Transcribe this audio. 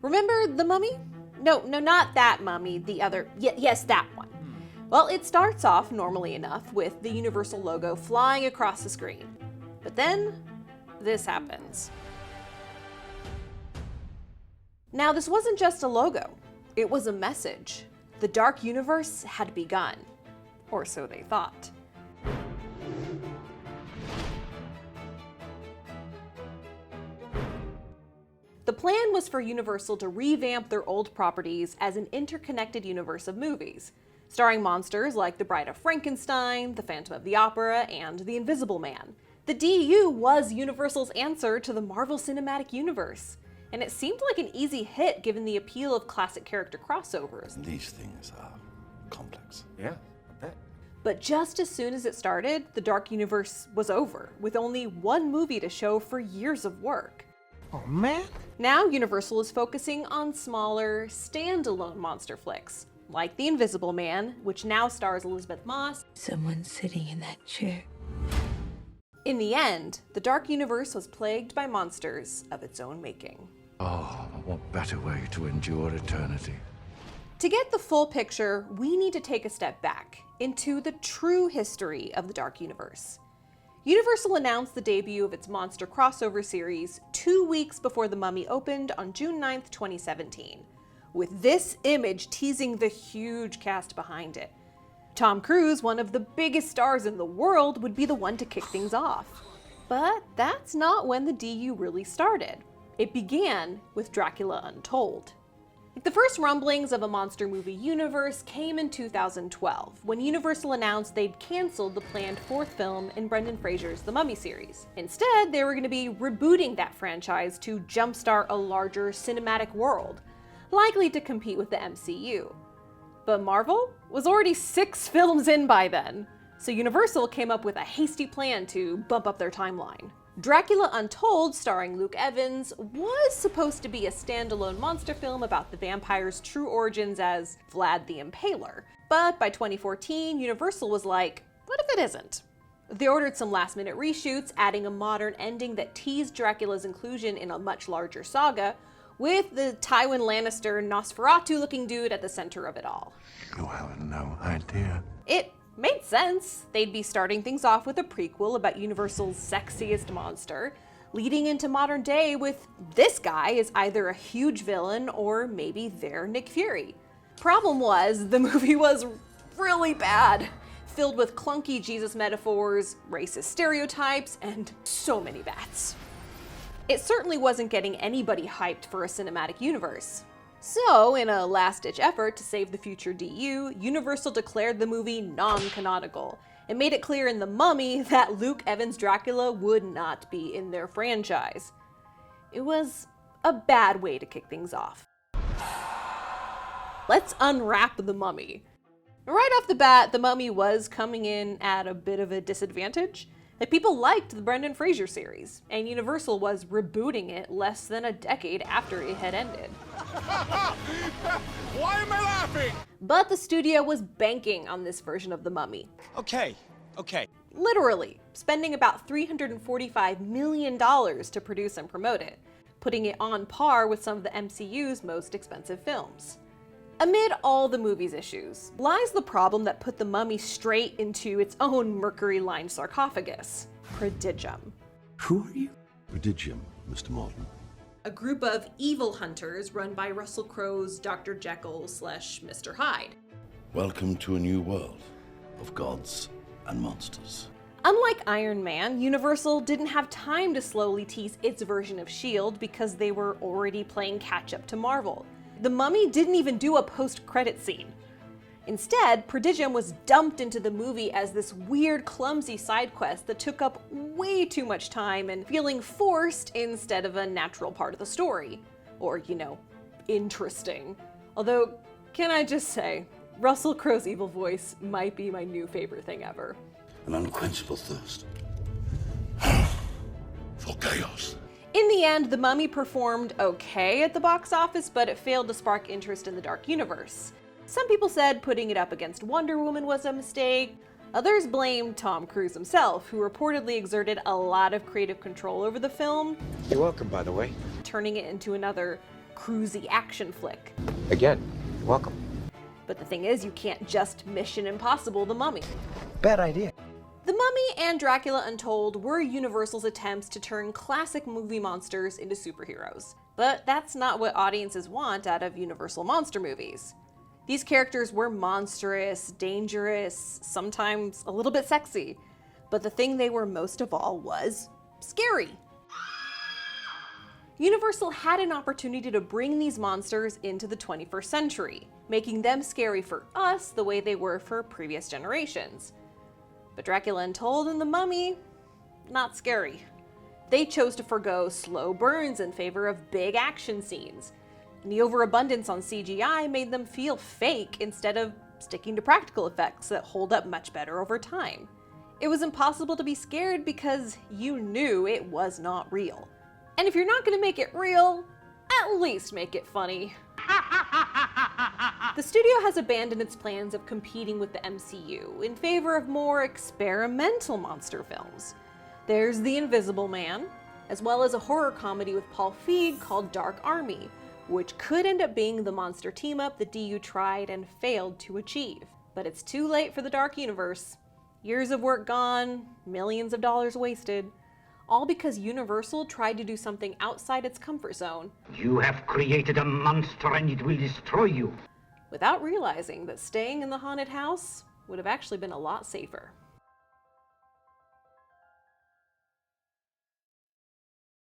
Remember The Mummy? No, not that mummy, the other, yes, that one. Well, it starts off normally enough with the Universal logo flying across the screen. But then, this happens. Now, this wasn't just a logo. It was a message. The Dark Universe had begun. Or so they thought. The plan was for Universal to revamp their old properties as an interconnected universe of movies, starring monsters like the Bride of Frankenstein, the Phantom of the Opera, and the Invisible Man. The DU was Universal's answer to the Marvel Cinematic Universe, and it seemed like an easy hit given the appeal of classic character crossovers. These things are complex. Yeah, I bet. But just as soon as it started, the Dark Universe was over, with only one movie to show for years of work. Oh man. Now Universal is focusing on smaller, standalone monster flicks, like The Invisible Man, which now stars Elisabeth Moss. Someone sitting in that chair. In the end, the Dark Universe was plagued by monsters of its own making. Oh, what better way to endure eternity? To get the full picture, we need to take a step back into the true history of the Dark Universe. Universal announced the debut of its monster crossover series 2 weeks before The Mummy opened on June 9th, 2017, with this image teasing the huge cast behind it. Tom Cruise, one of the biggest stars in the world, would be the one to kick things off. But that's not when the DU really started. It began with Dracula Untold. The first rumblings of a monster movie universe came in 2012, when Universal announced they'd canceled the planned fourth film in Brendan Fraser's The Mummy series. Instead, they were going to be rebooting that franchise to jumpstart a larger cinematic world, likely to compete with the MCU. But Marvel was already 6 films in by then, so Universal came up with a hasty plan to bump up their timeline. Dracula Untold, starring Luke Evans, was supposed to be a standalone monster film about the vampire's true origins as Vlad the Impaler. But by 2014, Universal was like, what if it isn't? They ordered some last-minute reshoots, adding a modern ending that teased Dracula's inclusion in a much larger saga, with the Tywin Lannister Nosferatu-looking dude at the center of it all. You have no idea. It made sense. They'd be starting things off with a prequel about Universal's sexiest monster, leading into modern day with this guy as either a huge villain or maybe their Nick Fury. Problem was, the movie was really bad, filled with clunky Jesus metaphors, racist stereotypes, and so many bats. It certainly wasn't getting anybody hyped for a cinematic universe. So, in a last-ditch effort to save the future DU, Universal declared the movie non-canonical, and made it clear in The Mummy that Luke Evans' Dracula would not be in their franchise. It was a bad way to kick things off. Let's unwrap The Mummy. Right off the bat, The Mummy was coming in at a bit of a disadvantage. People liked the Brendan Fraser series, and Universal was rebooting it less than a decade after it had ended. Why am I laughing? But the studio was banking on this version of The Mummy. Okay. Literally, spending about $345 million to produce and promote it, putting it on par with some of the MCU's most expensive films. Amid all the movie's issues lies the problem that put The Mummy straight into its own mercury-lined sarcophagus, Prodigium. Who are you? Prodigium, Mr. Morton. A group of evil hunters run by Russell Crowe's Dr. Jekyll/Mr. Hyde. Welcome to a new world of gods and monsters. Unlike Iron Man, Universal didn't have time to slowly tease its version of S.H.I.E.L.D. because they were already playing catch-up to Marvel. The Mummy didn't even do a post-credit scene. Instead, Prodigium was dumped into the movie as this weird, clumsy side quest that took up way too much time and feeling forced instead of a natural part of the story. Or, interesting. Although, can I just say, Russell Crowe's evil voice might be my new favorite thing ever. An unquenchable thirst for chaos. In the end, The Mummy performed okay at the box office, but it failed to spark interest in the Dark Universe. Some people said putting it up against Wonder Woman was a mistake. Others blamed Tom Cruise himself, who reportedly exerted a lot of creative control over the film. You're welcome, by the way. Turning it into another cruisy action flick. Again, welcome. But the thing is, you can't just Mission Impossible The Mummy. Bad idea. The Mummy and Dracula Untold were Universal's attempts to turn classic movie monsters into superheroes. But that's not what audiences want out of Universal monster movies. These characters were monstrous, dangerous, sometimes a little bit sexy. But the thing they were most of all was scary. Universal had an opportunity to bring these monsters into the 21st century, making them scary for us the way they were for previous generations. But Dracula Untold and The Mummy, not scary. They chose to forgo slow burns in favor of big action scenes, and the overabundance on CGI made them feel fake instead of sticking to practical effects that hold up much better over time. It was impossible to be scared because you knew it was not real. And if you're not going to make it real, at least make it funny. The studio has abandoned its plans of competing with the MCU in favor of more experimental monster films. There's The Invisible Man, as well as a horror comedy with Paul Feig called Dark Army, which could end up being the monster team-up the DU tried and failed to achieve. But it's too late for the Dark Universe. Years of work gone, millions of dollars wasted. All because Universal tried to do something outside its comfort zone. You have created a monster and it will destroy you. Without realizing that staying in the haunted house would have actually been a lot safer.